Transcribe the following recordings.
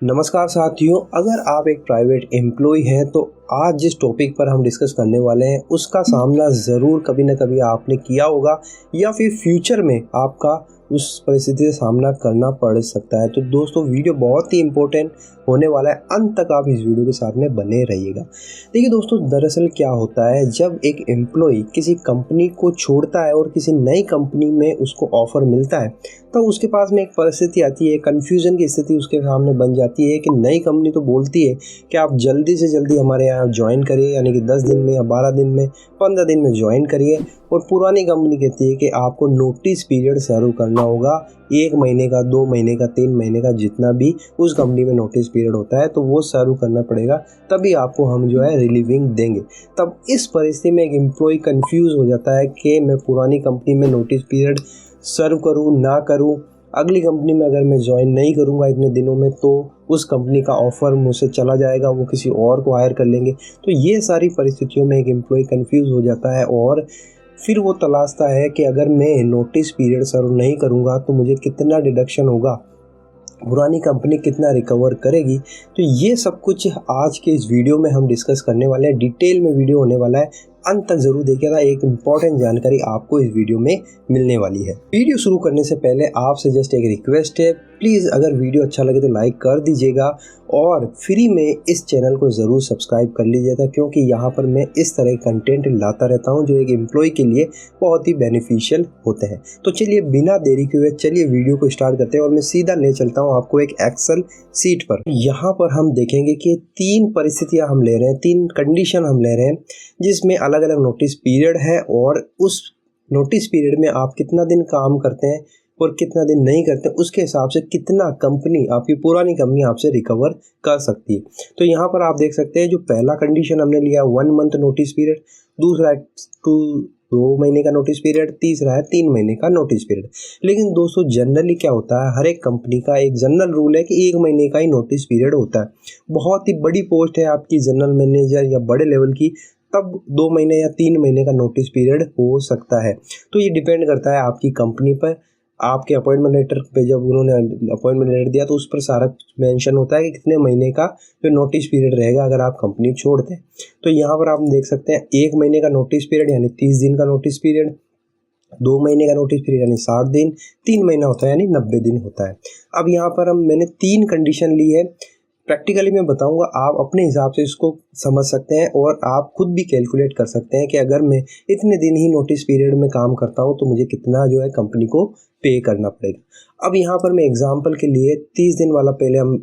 नमस्कार साथियों, अगर आप एक प्राइवेट एम्प्लॉय हैं तो आज जिस टॉपिक पर हम डिस्कस करने वाले हैं उसका सामना ज़रूर कभी ना कभी आपने किया होगा या फिर फ्यूचर में आपका उस परिस्थिति से सामना करना पड़ सकता है। तो दोस्तों, वीडियो बहुत ही इम्पोर्टेंट होने वाला है, अंत तक आप इस वीडियो के साथ में बने रहिएगा। देखिए दोस्तों, दरअसल क्या होता है, जब एक एम्प्लॉय किसी कंपनी को छोड़ता है और किसी नई कंपनी में उसको ऑफ़र मिलता है तो उसके पास में एक परिस्थिति आती है, कन्फ्यूज़न की स्थिति उसके सामने बन जाती है कि नई कंपनी तो बोलती है कि आप जल्दी से जल्दी हमारे यहाँ ज्वाइन करिए, यानी कि 10 दिन में या 12 दिन में, 15 दिन में ज्वाइन करिए। और पुरानी कंपनी कहती है कि आपको नोटिस पीरियड सर्व करना होगा, 1 महीने का, 2 महीने का, 3 महीने का, जितना भी उस कंपनी में नोटिस पीरियड होता है तो वो सर्व करना पड़ेगा, तभी आपको हम जो है रिलीविंग देंगे। तब इस परिस्थिति में एक एम्प्लॉय कन्फ्यूज़ हो जाता है कि मैं पुरानी कंपनी में नोटिस पीरियड सर्व करूँ ना करूँ, अगली कंपनी में अगर मैं ज्वाइन नहीं करूँगा इतने दिनों में तो उस कंपनी का ऑफ़र मुझसे चला जाएगा, वो किसी और को हायर कर लेंगे। तो ये सारी परिस्थितियों में एक एम्प्लॉय कन्फ्यूज़ हो जाता है और फिर वो तलाशता है कि अगर मैं नोटिस पीरियड सर्व नहीं करूँगा तो मुझे कितना डिडक्शन होगा, पुरानी कंपनी कितना रिकवर करेगी। तो ये सब कुछ आज के इस वीडियो में हम डिस्कस करने वाले हैं, डिटेल में वीडियो होने वाला है, अंत तक ज़रूर देखिएगा। एक इम्पॉर्टेंट जानकारी आपको इस वीडियो में मिलने वाली है। वीडियो शुरू करने से पहले आपसे जस्ट एक रिक्वेस्ट है, प्लीज़ अगर वीडियो अच्छा लगे तो लाइक कर दीजिएगा और फ्री में इस चैनल को ज़रूर सब्सक्राइब कर लीजिएगा, क्योंकि यहाँ पर मैं इस तरह के कंटेंट लाता रहता हूँ जो एक एम्प्लॉय के लिए बहुत ही बेनिफिशियल होते हैं। तो चलिए बिना देरी के हुए चलिए वीडियो को स्टार्ट करते हैं और मैं सीधा ले चलता हूँ आपको एक एक्सेल सीट पर। यहाँ पर हम देखेंगे कि 3 परिस्थितियाँ हम ले रहे हैं, 3 कंडीशन हम ले रहे हैं, जिसमें अलग अलग नोटिस पीरियड है और उस नोटिस पीरियड में आप कितना दिन काम करते हैं और कितना दिन नहीं करते, उसके हिसाब से कितना कंपनी, आपकी पुरानी कंपनी आपसे रिकवर कर सकती है। तो यहाँ पर आप देख सकते हैं, जो पहला कंडीशन हमने लिया 1 मंथ नोटिस पीरियड, दूसरा है 2 महीने का नोटिस पीरियड, तीसरा है 3 महीने का नोटिस पीरियड। लेकिन दोस्तों, जनरली क्या होता है, हर एक कंपनी का एक जनरल रूल है कि 1 महीने का ही नोटिस पीरियड होता है। बहुत ही बड़ी पोस्ट है आपकी जनरल मैनेजर या बड़े लेवल की, तब 2 महीने या 3 महीने का नोटिस पीरियड हो सकता है। तो ये डिपेंड करता है आपकी कंपनी पर। आपके अपॉइंटमेंट लेटर पे जब उन्होंने अपॉइंटमेंट लेटर दिया तो उस पर सारा मेंशन होता है कि कितने महीने का जो नोटिस पीरियड रहेगा अगर आप कंपनी छोड़ दें। तो यहाँ पर आप देख सकते हैं 1 महीने का नोटिस पीरियड यानी 30 दिन का नोटिस पीरियड, 2 महीने का नोटिस पीरियड यानी 60 दिन, 3 महीना होता है यानी 90 दिन होता है। अब यहाँ पर मैंने 3 कंडीशन ली है, प्रैक्टिकली मैं बताऊंगा, आप अपने हिसाब से इसको समझ सकते हैं और आप खुद भी कैलकुलेट कर सकते हैं कि अगर मैं इतने दिन ही नोटिस पीरियड में काम करता हूं तो मुझे कितना जो है कंपनी को पे करना पड़ेगा। अब यहाँ पर मैं एग्जांपल के लिए 30 दिन वाला पहले हम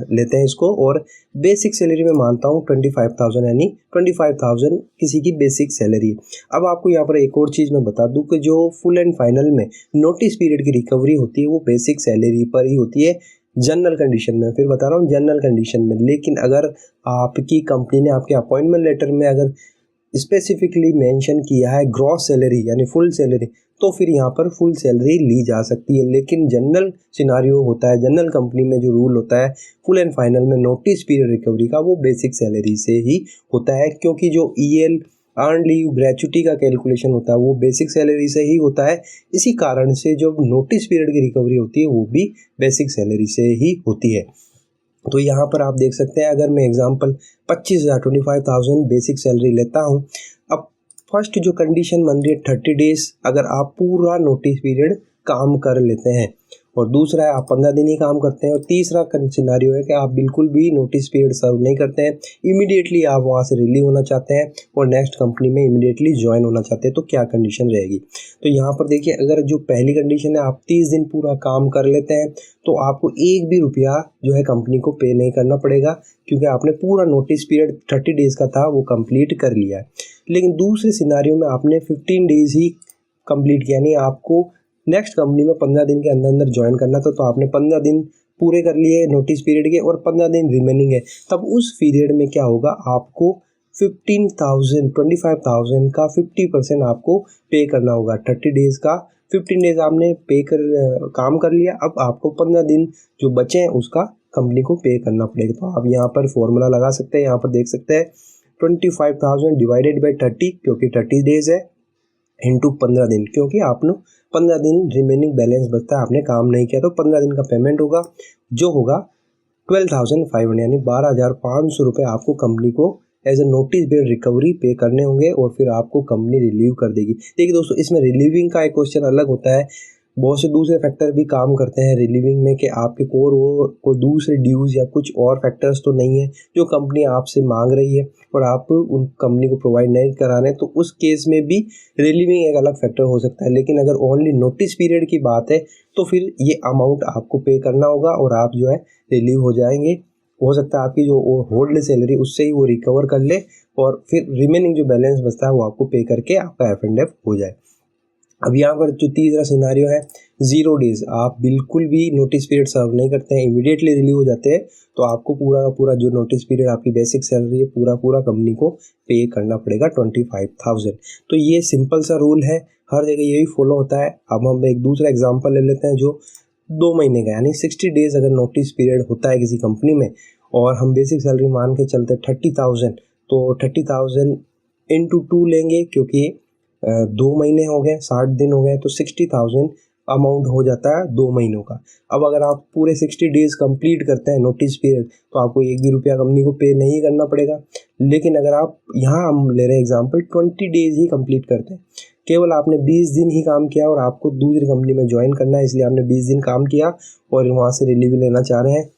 लेते हैं इसको, और बेसिक सैलरी में मानता हूँ 25,000, यानी 25,000 किसी की बेसिक सैलरी है। अब आपको यहाँ पर एक और चीज़ मैं बता दूँ कि जो फुल एंड फाइनल में नोटिस पीरियड की रिकवरी होती है वो बेसिक सैलरी पर ही होती है, जनरल कंडीशन में। फिर बता रहा हूँ जनरल कंडीशन में। लेकिन अगर आपकी कंपनी ने आपके अपॉइंटमेंट लेटर में अगर स्पेसिफिकली मेंशन किया है ग्रॉस सैलरी यानी फुल सैलरी, तो फिर यहाँ पर फुल सैलरी ली जा सकती है। लेकिन जनरल सिनारियो होता है, जनरल कंपनी में जो रूल होता है फुल एंड फाइनल में नोटिस पीरियड रिकवरी का, वो बेसिक सैलरी से ही होता है, क्योंकि जो EL अर्न लीव ग्रेचुटी का कैलकुलेशन होता है वो बेसिक सैलरी से ही होता है। इसी कारण से जो नोटिस पीरियड की रिकवरी होती है वो भी बेसिक सैलरी से ही होती है। तो यहाँ पर आप देख सकते हैं, अगर मैं एग्जांपल 25,000 25,000 बेसिक सैलरी लेता हूँ। अब फर्स्ट जो कंडीशन बन रही है 30 डेज, अगर आप पूरा नोटिस पीरियड काम कर लेते हैं, और दूसरा है आप 15 दिन ही काम करते हैं, और तीसरा सिनारियो है कि आप बिल्कुल भी नोटिस पीरियड सर्व नहीं करते हैं, इमीडिएटली आप वहाँ से रिलीव होना चाहते हैं और नेक्स्ट कंपनी में इमीडिएटली ज्वाइन होना चाहते हैं, तो क्या कंडीशन रहेगी। तो यहाँ पर देखिए, अगर जो पहली कंडीशन है आप 30 दिन पूरा काम कर लेते हैं तो आपको 1 भी रुपया जो है कंपनी को पे नहीं करना पड़ेगा, क्योंकि आपने पूरा नोटिस पीरियड 30 डेज़ का था वो कंप्लीट कर लिया है। लेकिन दूसरे सिनारियो में आपने 15 डेज़ ही कंप्लीट किया, यानी आपको नेक्स्ट कंपनी में 15 दिन के अंदर अंदर ज्वाइन करना था, तो आपने 15 दिन पूरे कर लिए नोटिस पीरियड के और 15 दिन रिमेनिंग है। तब उस पीरियड में क्या होगा, आपको 25,000 का 50% आपको पे करना होगा। 30 डेज़ का 15 डेज़ आपने काम कर लिया, अब आपको 15 दिन जो बचे हैं उसका कंपनी को पे करना पड़ेगा। तो आप यहाँ पर फॉर्मूला लगा सकते हैं, यहाँ पर देख सकते हैं 25,000 डिवाइडेड बाई 30, क्योंकि 30 डेज़ है, इंटू 15 दिन, क्योंकि आपने 15 दिन रिमेनिंग बैलेंस बचता है, आपने काम नहीं किया, तो 15 दिन का पेमेंट होगा, जो होगा 12,500 यानी 12,500 रुपये आपको कंपनी को as a notice period recovery pay करने होंगे और फिर आपको कंपनी रिलीव कर देगी। देखिए दोस्तों, इसमें रिलीविंग का एक क्वेश्चन अलग होता है। बहुत से दूसरे फैक्टर भी काम करते हैं रिलीविंग में कि आपके कोई दूसरे ड्यूज़ या कुछ और फैक्टर्स तो नहीं है जो कंपनी आपसे मांग रही है और आप उन कंपनी को प्रोवाइड नहीं करा रहे हैं, तो उस केस में भी रिलीविंग एक अलग फैक्टर हो सकता है। लेकिन अगर ओनली नोटिस पीरियड की बात है तो फिर ये अमाउंट आपको पे करना होगा और आप जो है रिलीव हो जाएंगे। हो सकता है आपकी जो होल्ड सैलरी उससे ही वो रिकवर कर ले और फिर रिमेनिंग जो बैलेंस बचता है वो आपको पे करके आपका F&F हो जाए। अब यहाँ पर जो तीसरा सिनारियो है 0 डेज, आप बिल्कुल भी नोटिस पीरियड सर्व नहीं करते हैं, इमीडिएटली रिलीव हो जाते हैं, तो आपको पूरा का पूरा जो नोटिस पीरियड आपकी बेसिक सैलरी है पूरा कंपनी को पे करना पड़ेगा 25,000। तो ये सिंपल सा रूल है, हर जगह यही फॉलो होता है। अब हम एक दूसरा एग्जाम्पल ले लेते हैं जो 2 महीने का, यानी 60 डेज अगर नोटिस पीरियड होता है किसी कंपनी में और हम बेसिक सैलरी मान के चलते 30,000, तो 30,000 इंटू 2 लेंगे क्योंकि 2 महीने हो गए, 60 दिन हो गए, तो 60,000 अमाउंट हो जाता है 2 महीनों का। अब अगर आप पूरे 60 डेज कंप्लीट करते हैं नोटिस पीरियड तो आपको 1 भी रुपया कंपनी को पे नहीं करना पड़ेगा। लेकिन अगर आप यहाँ हम ले रहे हैं एग्जांपल 20 डेज ही कंप्लीट करते हैं, केवल आपने 20 दिन ही काम किया और आपको दूसरी कंपनी में ज्वाइन करना है, इसलिए आपने 20 दिन काम किया और वहाँ से रिलीव लेना चाह रहे हैं,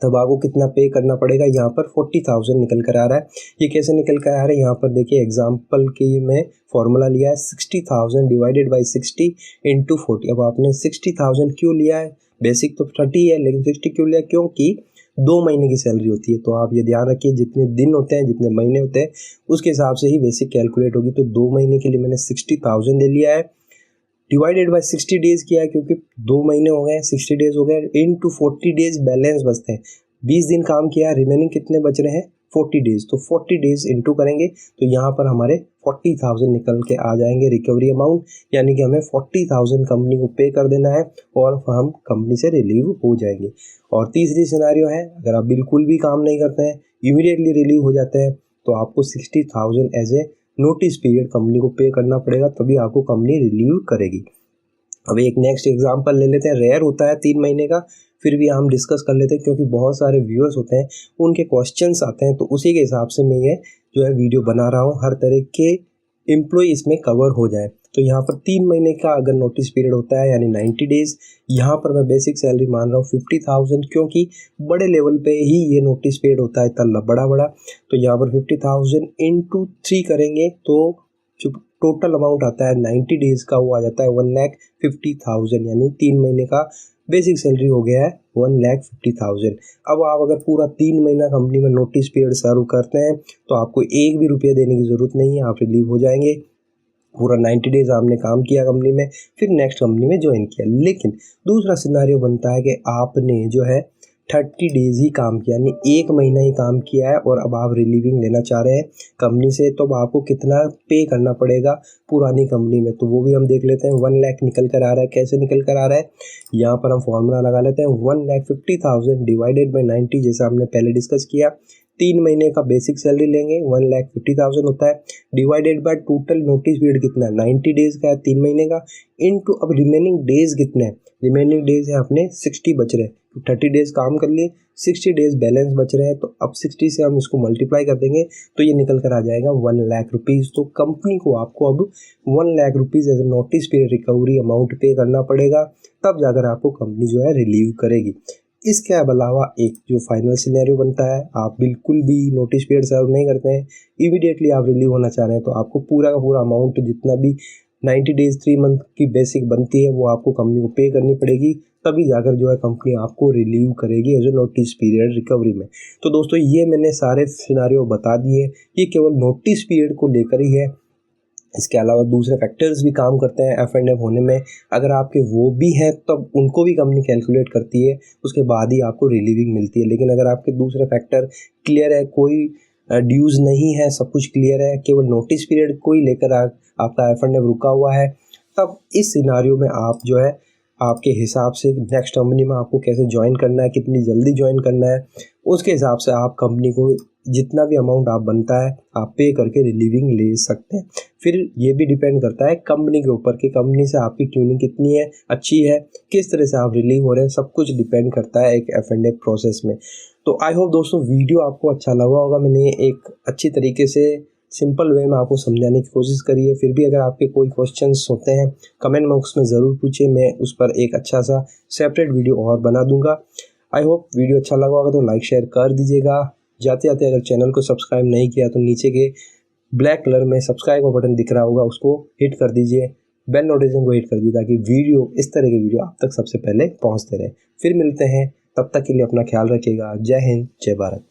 तब आपको कितना पे करना पड़ेगा। यहाँ पर 40,000 निकल कर आ रहा है। ये कैसे निकल कर आ रहा है, यहाँ पर देखिए एग्जाम्पल के लिए मैं फॉर्मूला लिया है 60,000 डिवाइडेड बाई 60 इंटू 40। अब आपने 60,000 क्यों लिया है, बेसिक तो 30 है लेकिन 60 क्यों लिया, क्योंकि 2 महीने की सैलरी होती है। तो आप ये ध्यान रखिए जितने दिन होते हैं जितने महीने होते हैं उसके हिसाब से ही बेसिक कैलकुलेट होगी। तो 2 महीने के लिए मैंने 60,000 ले लिया है, डिवाइडेड बाय 60 डेज किया है क्योंकि 2 महीने हो गए, 60 डेज हो गए, इनटू 40 डेज बैलेंस बचते हैं। 20 दिन काम किया, रिमेनिंग कितने बच रहे हैं 40 डेज, तो 40 डेज इनटू करेंगे तो यहाँ पर हमारे 40,000 निकल के आ जाएंगे रिकवरी अमाउंट, यानी कि हमें 40,000 कंपनी को पे कर देना है और हम कंपनी से रिलीव हो जाएंगे। और तीसरी सिनारियो है, अगर आप बिल्कुल भी काम नहीं करते हैं, इमीडिएटली रिलीव हो जाते हैं, तो आपको 60,000 as a notice period company को पे करना पड़ेगा, तभी आपको कंपनी रिलीव करेगी। अब एक नेक्स्ट एग्जांपल ले लेते हैं, रेयर होता है 3 महीने का, फिर भी हम डिस्कस कर लेते हैं क्योंकि बहुत सारे व्यूअर्स होते हैं उनके क्वेश्चंस आते हैं, तो उसी के हिसाब से मैं ये जो है वीडियो बना रहा हूँ, हर तरह के एम्प्लॉय इसमें कवर हो जाए। तो यहाँ पर 3 महीने का अगर नोटिस पीरियड होता है यानी 90 डेज, यहाँ पर मैं बेसिक सैलरी मान रहा हूँ 50,000 क्योंकि बड़े लेवल पे ही ये नोटिस पीरियड होता है इतना बड़ा। तो यहाँ पर 50,000 इंटू 3 करेंगे तो जो टोटल अमाउंट आता है 90 डेज का वो आ जाता है 1,50,000, यानी 3 महीने का बेसिक सैलरी हो गया है 1,50,000। अब आप अगर पूरा 3 महीना कंपनी में नोटिस पीरियड सर्व करते हैं तो आपको 1 भी रुपया देने की ज़रूरत नहीं है, आप रिलीव हो जाएंगे। पूरा 90 डेज आपने काम किया कंपनी में, फिर नेक्स्ट कंपनी में ज्वाइन किया। लेकिन दूसरा सिनारियो बनता है कि आपने जो है 30 डेज ही काम किया, यानी 1 महीना ही काम किया है और अब आप रिलीविंग लेना चाह रहे हैं कंपनी से, तो अब आपको कितना पे करना पड़ेगा पुरानी कंपनी में, तो वो भी हम देख लेते हैं। 1 लाख निकल कर आ रहा है, कैसे निकल कर आ रहा है, यहाँ पर हम फॉर्मूला लगा लेते हैं 1,50,000 डिवाइडेड बाई 90, जैसा हमने पहले डिस्कस किया। 3 महीने का बेसिक सैलरी लेंगे 1,50,000 होता है, divided by total notice period कितना है 90 डेज का है 3 महीने का, इनटू अब रिमेनिंग डेज कितने हैं, रिमेनिंग डेज है अपने 60 बच रहे हैं, तो 30 डेज काम कर लिए, 60 डेज बैलेंस बच रहे हैं, तो अब 60 से हम इसको मल्टीप्लाई कर देंगे तो ये निकल कर आ जाएगा 1 लाख रुपीज़। तो कंपनी को आपको अब 1 lakh rupees as a notice period recovery amount pay करना पड़ेगा, तब जाकर आपको कंपनी जो है रिलीव करेगी। इसके अलावा एक जो फाइनल सिनेरियो बनता है, आप बिल्कुल भी नोटिस पीरियड सर्व नहीं करते हैं, इमीडिएटली आप रिलीव होना चाह रहे हैं, तो आपको पूरा का पूरा अमाउंट जितना भी 90 डेज 3 मंथ की बेसिक बनती है वो आपको कंपनी को पे करनी पड़ेगी, तभी जाकर जो है कंपनी आपको रिलीव करेगी as a notice period recovery में। तो दोस्तों ये मैंने सारे सिनेरियो बता दिए, ये केवल नोटिस पीरियड को लेकर ही है, इसके अलावा दूसरे फैक्टर्स भी काम करते हैं F&F होने में। अगर आपके वो भी हैं तब उनको भी कंपनी कैलकुलेट करती है, उसके बाद ही आपको रिलीविंग मिलती है। लेकिन अगर आपके दूसरे फैक्टर क्लियर है, कोई ड्यूज़ नहीं है, सब कुछ क्लियर है, केवल नोटिस पीरियड को ही लेकर आपका F&F रुका हुआ है, तब इस सिनारियो में आप जो है आपके हिसाब से नेक्स्ट कंपनी में आपको कैसे ज्वाइन करना है, कितनी जल्दी ज्वाइन करना है, उसके हिसाब से आप कंपनी को जितना भी अमाउंट आप बनता है आप पे करके रिलीविंग ले सकते हैं। फिर ये भी डिपेंड करता है कंपनी के ऊपर कि कंपनी से आपकी ट्यूनिंग कितनी है, अच्छी है, किस तरह से आप रिलीव हो रहे हैं, सब कुछ डिपेंड करता है एक F&A प्रोसेस में। तो आई होप दोस्तों वीडियो आपको अच्छा लगा होगा। मैंने एक अच्छी तरीके से सिंपल वे में आपको समझाने की कोशिश करी है। फिर भी अगर आपके कोई क्वेश्चंस होते हैं कमेंट बॉक्स में ज़रूर पूछिए, मैं उस पर एक अच्छा सा सेपरेट वीडियो और बना दूंगा। आई होप वीडियो अच्छा लगा होगा तो लाइक शेयर कर दीजिएगा। जाते जाते अगर चैनल को सब्सक्राइब नहीं किया तो नीचे के ब्लैक कलर में सब्सक्राइब का बटन दिख रहा होगा, उसको हिट कर दीजिए, बेल नोटिफिकेशन को हिट कर दीजिए ताकि वीडियो इस तरह के वीडियो आप तक सबसे पहले पहुंचते रहे। फिर मिलते हैं, तब तक के लिए अपना ख्याल रखिएगा। जय हिंद, जय भारत।